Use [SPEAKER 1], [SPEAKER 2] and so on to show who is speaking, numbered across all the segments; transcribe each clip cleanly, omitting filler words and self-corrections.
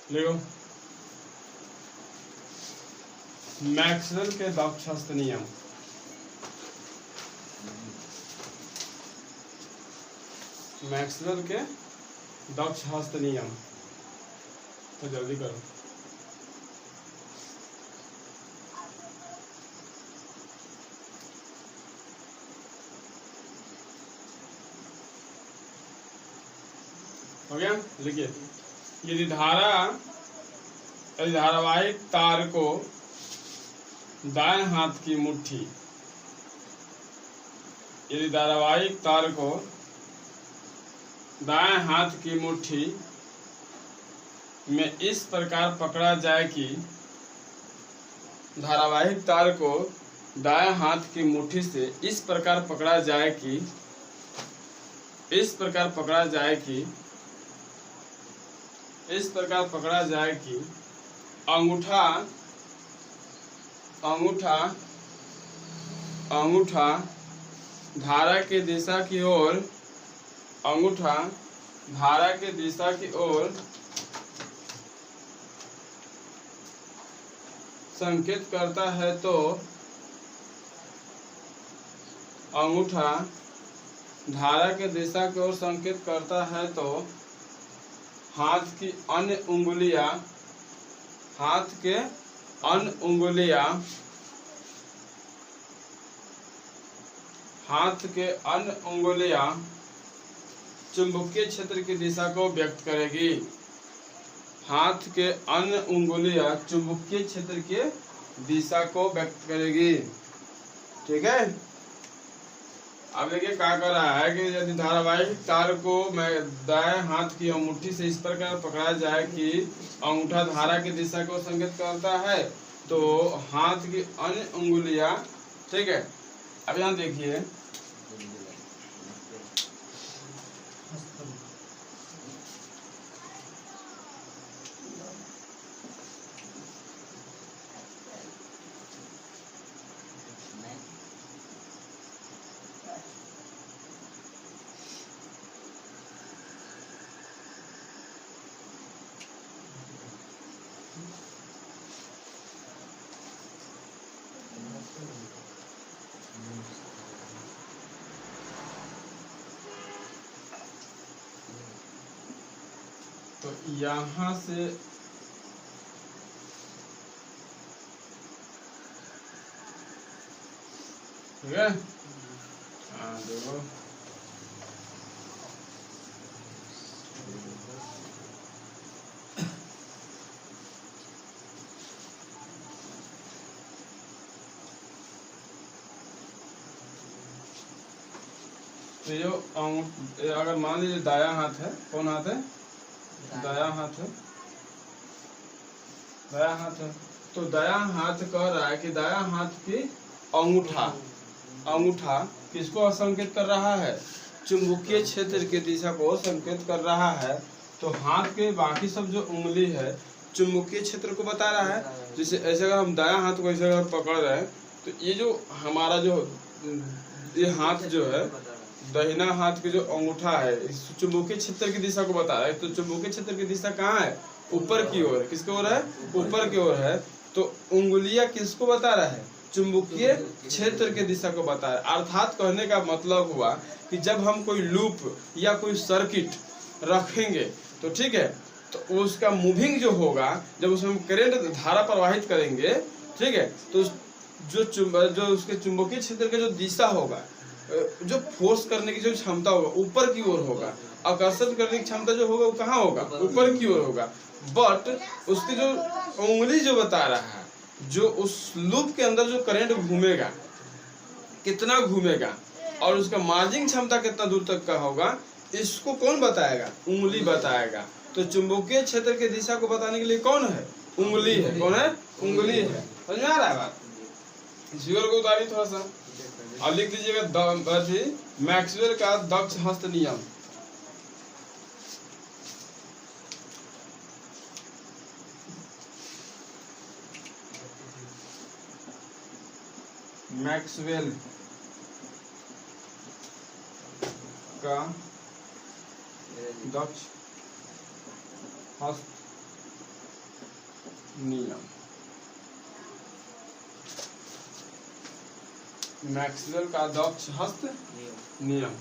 [SPEAKER 1] देखो मैक्सवेल के दक्ष हस्त नियम। मैक्सवेल के दक्ष हस्त नियम, तो जल्दी करो। हो गया, लिखिए। यदि धारावाहिक तार को दाएं हाथ की मुट्ठी, यदि धारावाहिक तार को दाएं हाथ की मुट्ठी में इस प्रकार पकड़ा जाए कि धारावाहिक तार को दाएं हाथ की मुट्ठी से इस प्रकार पकड़ा जाए कि अंगूठा धारा की दिशा की ओर संकेत करता है, तो अंगूठा धारा की दिशा की ओर संकेत करता है तो हाथ के अन्य उंगलियां चुंबकीय क्षेत्र की दिशा को व्यक्त करेगी। हाथ के अन्य उंगलियां चुंबकीय क्षेत्र की दिशा को व्यक्त करेगी। ठीक है, अब देखिए क्या कर रहा है कि यदि धारावाहिक तार को दाएं हाथ की अंगूठी से इस प्रकार पकड़ा जाए कि अंगूठा धारा की दिशा को संकेत करता है, तो हाथ की अन्य उंगलियां, ठीक है। अब यहाँ देखिए, तो यहाँ से ठीक है, देखो तो जो अगर मान लीजिए दायां हाथ है, कौन हाथ है? दायां हाथ है, तो दायां हाथ कह रहा है कि दायां हाथ की अंगूठा किसको संकेत कर रहा है? चुंबकीय क्षेत्र की दिशा को संकेत कर रहा है। तो हाथ के बाकी सब जो उंगली है चुंबकीय क्षेत्र को बता रहा है। जैसे ऐसे अगर हम दायां हाथ को ऐसे अगर पकड़ रहे हैं, तो ये जो हमारा ये हाथ जो है, दाहिना हाथ की जो अंगूठा है, इस चुंबकीय क्षेत्र की दिशा को बता रहा है। तो चुंबकीय क्षेत्र की दिशा कहाँ है? ऊपर की ओर। किसकी ओर है? ऊपर की ओर है। तो उंगलियां किसको बता रहा है? चुंबकीय क्षेत्र की दिशा को बता रहा है। अर्थात कहने का मतलब हुआ कि जब हम कोई लूप या कोई सर्किट रखेंगे, तो ठीक है, तो उसका मूविंग जो होगा, जब उसमें हम करंट धारा प्रवाहित करेंगे, ठीक है, तो जो उसके चुंबकीय क्षेत्र का जो दिशा होगा, जो फोर्स करने की जो क्षमता होगा, ऊपर की ओर होगा। आकर्षण करने की क्षमता जो होगा वो कहाँ होगा? ऊपर की ओर होगा। बट उसकी जो उंगली जो बता रहा है, जो उस लूप के अंदर जो करंट घूमेगा, कितना घूमेगा और उसका मार्जिंग क्षमता कितना दूर तक का होगा, इसको कौन बताएगा? उंगली बताएगा। तो चुंबकीय क्षेत्र की दिशा को बताने के लिए कौन है? उंगली है। कौन है? उंगली है। समझ में आ रहा है बात? इसी को उतारिए थोड़ा सा और लिख दीजिएगा मैक्सवेल का दक्ष हस्त नियम। मैक्सवेल का दक्ष हस्त नियम। मैक्सवेल का दक्ष हस्त नियम।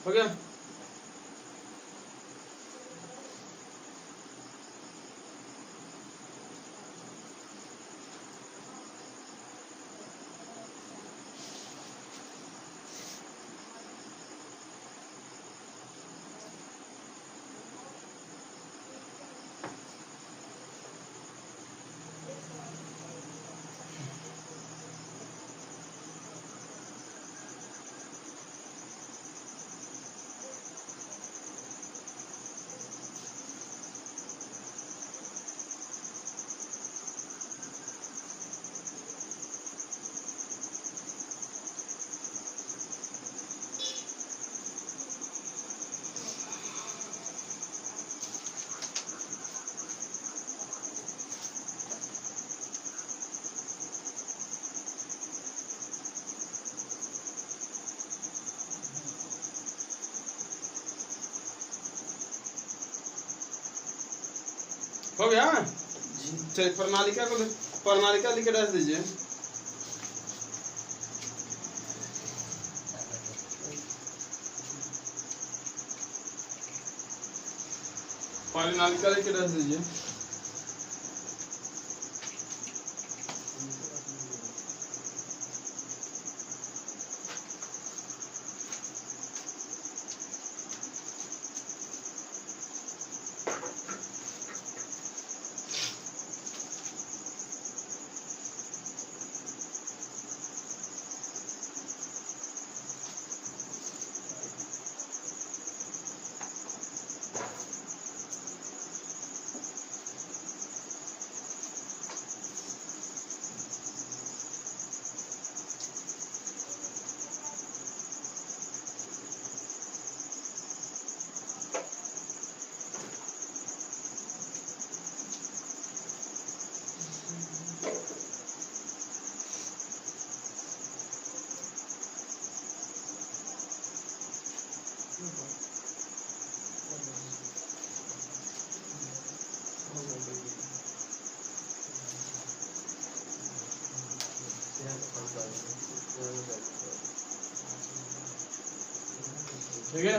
[SPEAKER 1] हो गया। हो गया। चलिए प्रणालिका लिख के डाल दीजिए। प्रणालिका लिख के डाल दीजिए। ठीक है।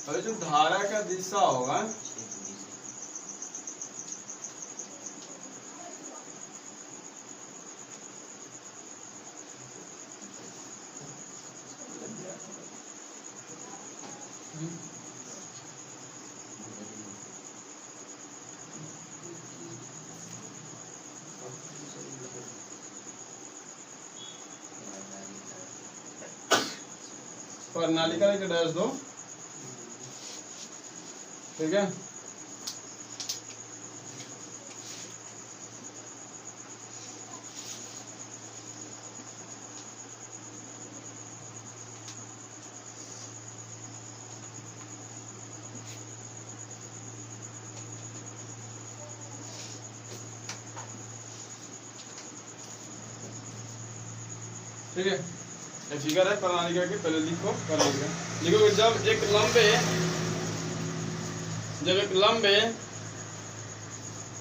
[SPEAKER 1] अरे जो धारा का दिशा होगा प्रणालिका लेके डैश दो। ठीक है। ठीक है। फिगर है प्रणालिका के, पहले लिखो प्रणालिका। लिखो कि जब एक लंबे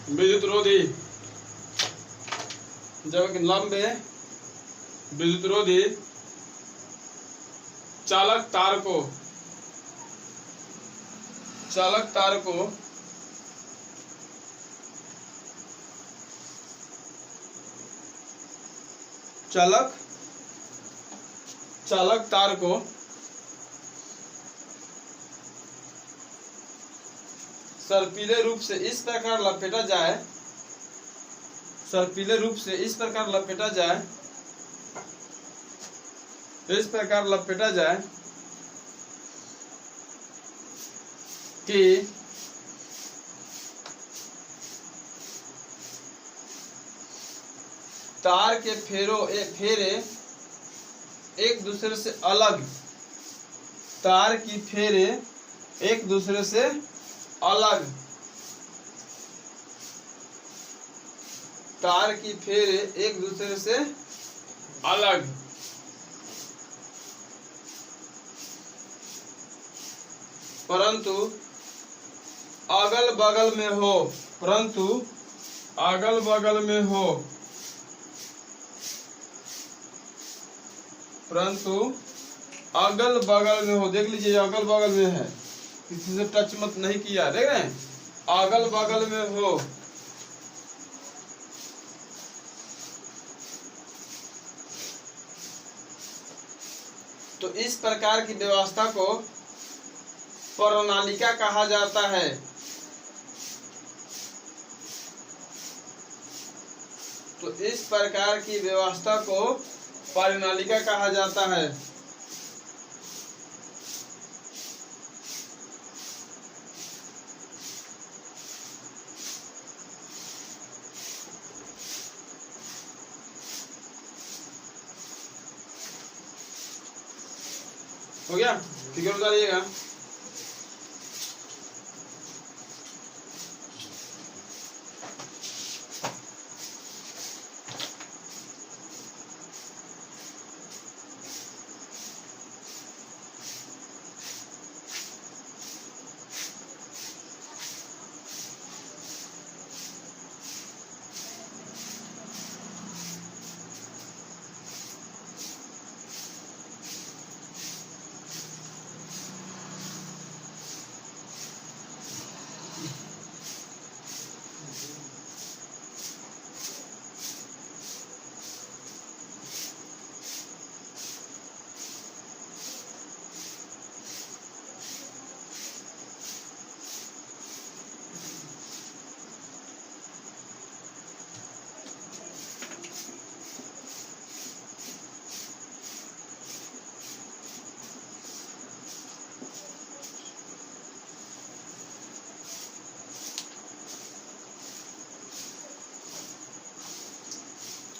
[SPEAKER 1] विद्युत रोधी चालक तार को सर्पिले रूप से इस प्रकार लपेटा जाए कि तार के फेरे एक दूसरे से अलग, तार की फेरे एक दूसरे से अलग, तार की फेरे एक दूसरे से अलग परंतु अगल बगल में हो, परंतु अगल बगल में हो, परंतु अगल बगल में हो। देख लीजिए अगल बगल में है, किसी से टच मत नहीं किया, देख रहे हैं, अगल बगल में हो। तो इस प्रकार की व्यवस्था को प्रणालिका कहा जाता है। तो इस प्रकार की व्यवस्था को प्रणालिका कहा जाता है। हो गया? फिगर उतारिएगा।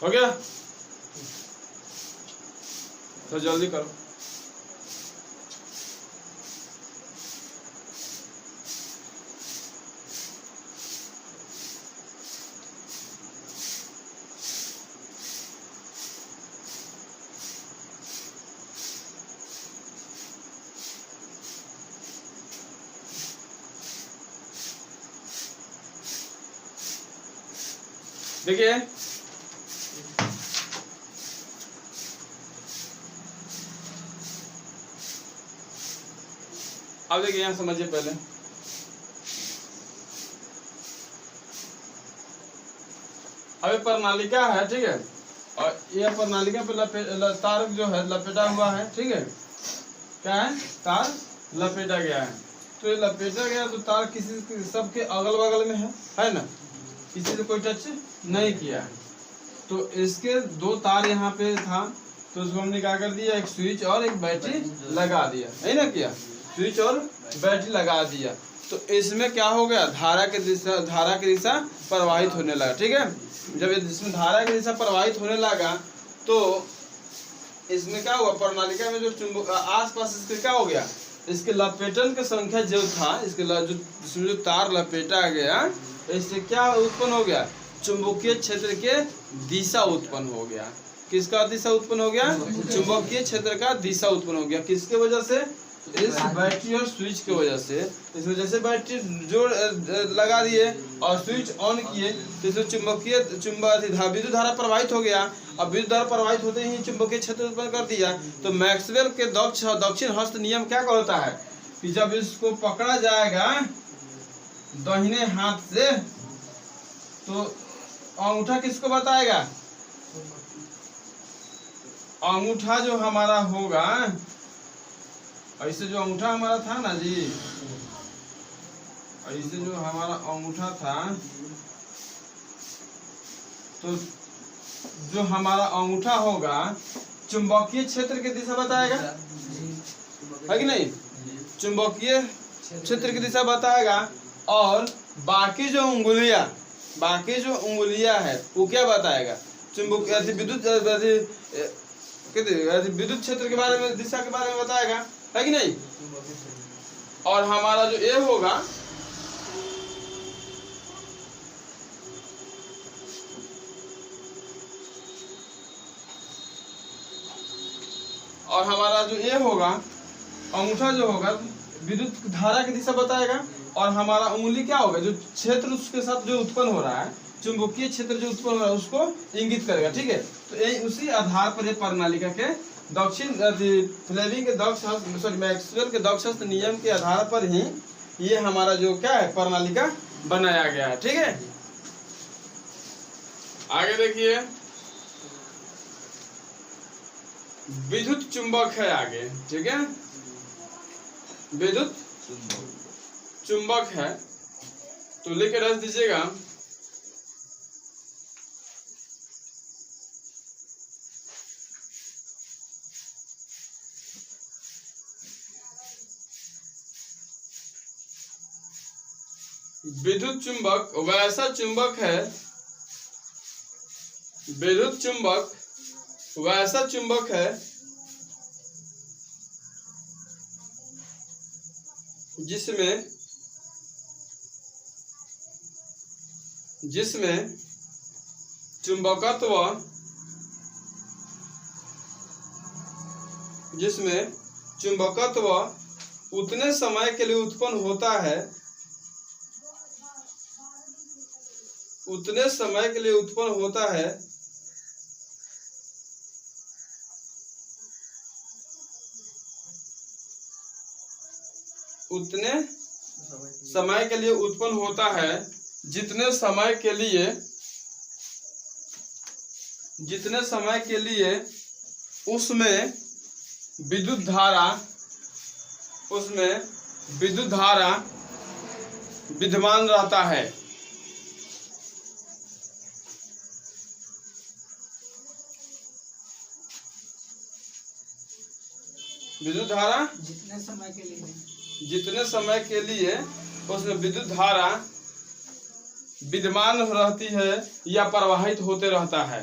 [SPEAKER 1] हो गया? तो जल्दी करो। देखिए अब देखिए यहाँ समझिए पहले। अब ये प्रणालिका है, ठीक है, और यह प्रणालिका पे तार जो है लपेटा हुआ है, ठीक है, क्या है, तार लपेटा गया है। तो ये लपेटा गया तो तार किसी सबके अगल बगल में है ना, किसी से कोई टच नहीं किया है। तो इसके दो तार यहाँ पे था, तो उसको हमने क्या कर दिया, एक स्विच और एक बैटरी लगा दिया, है ना, किया स्विच और बैटरी लगा दिया। तो इसमें क्या हो गया, धारा की दिशा प्रवाहित होने लगा, ठीक है। जब इसमें धारा की दिशा प्रवाहित होने लगा तो इसमें क्या हुआ, प्रणालिका में जो चुंबक आसपास इसके क्या हो गया, इसके लपेटन की संख्या जो था, इसके जिसमें जो तार लपेटा गया, इससे क्या उत्पन्न हो गया, चुंबकीय क्षेत्र के दिशा उत्पन्न हो गया। किसका दिशा उत्पन्न हो गया, चुंबकीय क्षेत्र का दिशा उत्पन्न हो गया। किसके वजह से, इस बैटरी और स्विच की वजह से। इसमें जैसे बैटरी जोड़ लगा दिए और स्विच ऑन किए तो इसमें विद्युत धारा प्रवाहित हो गया। अब विद्युत धारा प्रवाहित होते ही चुंबकीय क्षेत्र उत्पन्न कर दिया। तो मैक्सवेल के दक्षिण हस्त नियम क्या कहता है कि जब इसको पकड़ा जाएगा दाहिने हाथ से तो अंगूठा किसको बताएगा, अंगूठा जो हमारा होगा, ऐसे जो अंगूठा हमारा था ना जी, ऐसे जो हमारा अंगूठा था, तो जो हमारा अंगूठा होगा चुंबकीय क्षेत्र की दिशा बताएगा, है कि नहीं, चुंबकीय क्षेत्र की दिशा बताएगा। और बाकी जो उंगलियां है वो क्या बताएगा, विद्युत क्षेत्र के बारे में, दिशा के बारे में बताएगा, है कि नहीं। और हमारा जो ए होगा, अंगूठा जो होगा विद्युत धारा की दिशा बताएगा, और हमारा उंगली क्या होगा, जो क्षेत्र उसके साथ जो उत्पन्न हो रहा है, चुंबकीय क्षेत्र जो उत्पन्न हो रहा है उसको इंगित करेगा। ठीक है, तो यही उसी आधार पर ये प्रणालिका के दक्षिण फ्लेमिंग के मैक्सवेल के दक्षिण नियम के आधार पर ही ये हमारा जो क्या है प्रणालिका बनाया गया है। ठीक है, आगे देखिए विद्युत चुंबक है आगे। ठीक है, विद्युत चुंबक है, तो लेकर रख दीजिएगा विद्युत चुंबक वैसा चुंबक है, विद्युत चुंबक वैसा चुंबक है जिसमें चुंबकत्व उतने समय के लिए उत्पन्न होता है, उतने समय के लिए उत्पन्न होता है उतने समय के लिए उत्पन्न होता है जितने समय के लिए उसमें विद्युत धारा विद्यमान रहता है। विद्युत धारा जितने समय के लिए उसमें विद्युत धारा विद्यमान रहती है या प्रवाहित होते रहता है,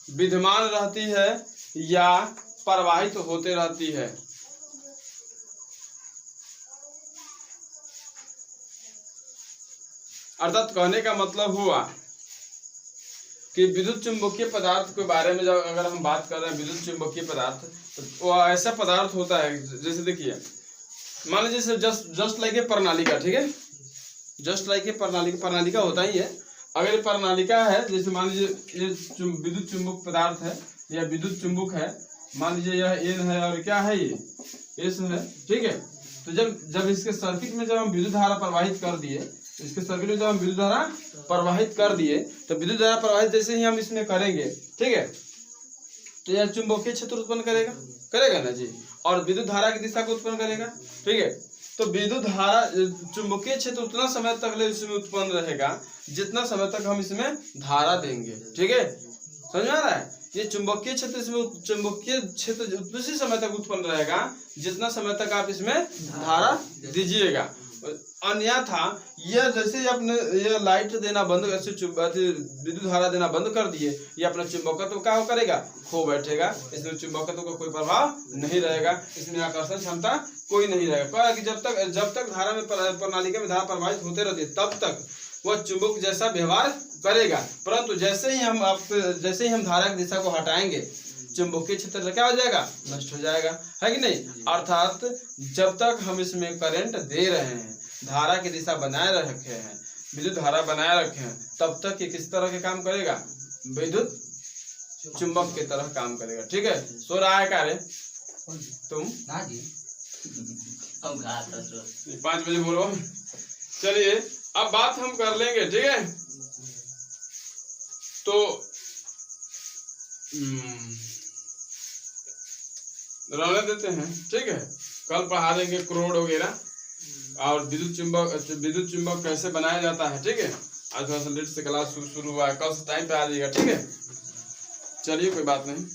[SPEAKER 1] विद्यमान रहती है या प्रवाहित होते रहती है। अर्थात कहने का मतलब हुआ कि विद्युत चुंबकीय पदार्थ के बारे में जब अगर हम बात कर रहे हैं, विद्युत चुंबकीय पदार्थ तो वो ऐसा पदार्थ होता है जैसे देखिए मान लीजिए जस्ट लाइक ए प्रणालिका। ठीक है, जस्ट लाइक ए प्रणालिका होता ही है। अगर ये प्रणालिका है, जैसे मान लीजिए ये विद्युत चुंबक पदार्थ है या विद्युत चुंबक है, मान लीजिए यह एन है और क्या है ये एस है। ठीक है, तो जब इसके सर्किट में जब हम विद्युत धारा प्रवाहित कर दिए, इसके सर्किट में जब हम विद्युत धारा प्रवाहित कर दिए, तो विद्युत धारा प्रवाहित जैसे ही हम इसमें करेंगे, ठीक है, तो यह चुंबकीय क्षेत्र उत्पन्न करेगा ना जी, और विद्युत धारा की दिशा को उत्पन्न करेगा। ठीक है, तो विद्युत धारा चुंबकीय क्षेत्र उतना समय तक इसमें उत्पन्न रहेगा जितना समय तक हम इसमें धारा देंगे। ठीक है, समझ में आ रहा है? ये चुंबकीय क्षेत्र उसी समय तक उत्पन्न रहेगा जितना समय तक आप इसमें धारा दीजिएगा। अन्यथा यह जैसे ही अपने ये लाइट देना बंद, ऐसे विद्युत धारा देना बंद कर दिए, ये अपना चुंबकत्व क्या करेगा, खो बैठेगा। इसमें चुंबकत्व का कोई प्रभाव नहीं रहेगा, इसमें आकर्षण क्षमता कोई नहीं रहेगा। कि जब तक धारा में प्रणालिका में धारा प्रवाहित होते रहती है तब तक वह चुंबक जैसा व्यवहार करेगा, परंतु जैसे ही हम धारा की दिशा को हटाएंगे, चुंबकीय क्षेत्र क्या हो जाएगा, नष्ट हो जाएगा, है कि नहीं। अर्थात जब तक हम इसमें करंट दे रहे हैं, धारा की दिशा बनाए रखे हैं, विद्युत धारा बनाए रखे हैं, तब तक ये किस तरह के काम करेगा, विद्युत चुंबक की तरह काम करेगा। ठीक है, सो रहा है कार्य तुम ना जी 5 बजे बोलो। चलिए अब बात हम कर लेंगे। ठीक है, तो रहने देते हैं। ठीक है, कल पढ़ा देंगे क्रोड वगैरह और विद्युत चुंबक कैसे बनाया जाता है। ठीक है, आज थोड़ा सा लेट से क्लास शुरू हुआ है, कल से टाइम पे आ जाएगा। ठीक है, चलिए कोई बात नहीं।